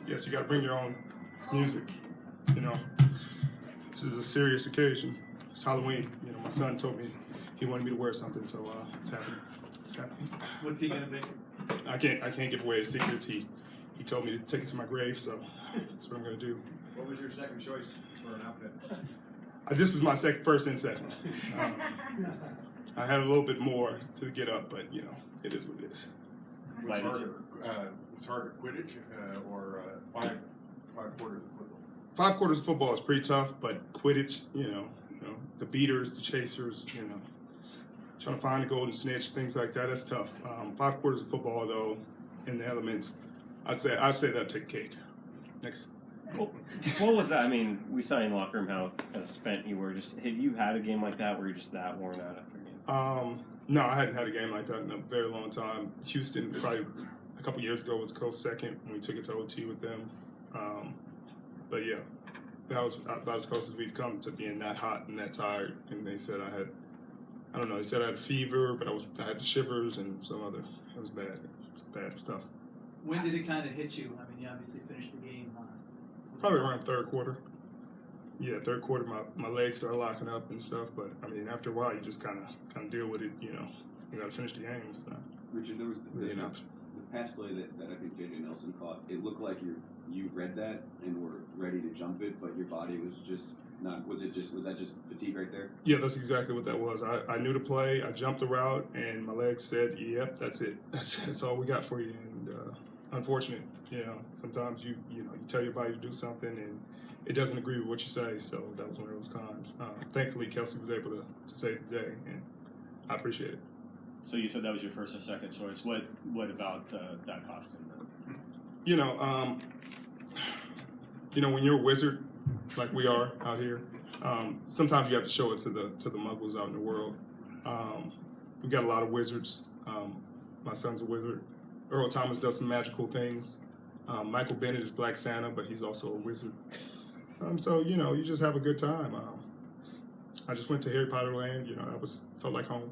Yes, you got to bring your own music. You know, this is a serious occasion. It's Halloween. You know, my son told me he wanted me to wear something, so it's happening. It's happening. What's he gonna be? I can't give away his secrets. He told me to take it to my grave, so that's what I'm gonna do. What was your second choice for an outfit? This was my first and second. I had a little bit more to get up, but you know, it is what it is. It's harder Quidditch or five quarters of football. 5 quarters of football is pretty tough, but Quidditch, you know, the beaters, the chasers, you know, trying to find the golden snitch, things like that, that's tough. 5 quarters of football, though, in the elements, I'd say that'd take cake. Next. What was that? I mean, we saw in the locker room how kind of spent you were. Just have you had a game like that where you're just that worn out after a game? No, I hadn't had a game like that in a very long time. Houston, probably a couple years ago, was close second when we took it to OT with them. But yeah, that was about as close as we've come to being that hot and that tired. And they said they said I had a fever, but I had the shivers and some other. It was bad. It was bad stuff. When did it kind of hit you? I mean, you obviously finished the game. Probably around third quarter. Yeah, third quarter, my legs started locking up and stuff. But I mean, after a while, you just kind of deal with it. You know, you got to finish the game. So Richard, there was really an option. The pass play that I think J.J. Nelson caught. It looked like you read that and were ready to jump it, but your body was just not. Was that just fatigue right there? Yeah, that's exactly what that was. I knew the play. I jumped the route, and my legs said, "Yep, that's it. That's all we got for you." And unfortunate, you know, sometimes you tell your body to do something, and it doesn't agree with what you say. So that was one of those times. Thankfully, Kelsey was able to save the day, and I appreciate it. So you said that was your first or second choice. What about that costume then? You know, when you're a wizard, like we are out here, sometimes you have to show it to the muggles out in the world. We got a lot of wizards. My son's a wizard. Earl Thomas does some magical things. Michael Bennett is Black Santa, but he's also a wizard. So you know, you just have a good time. I just went to Harry Potter Land. You know, felt like home.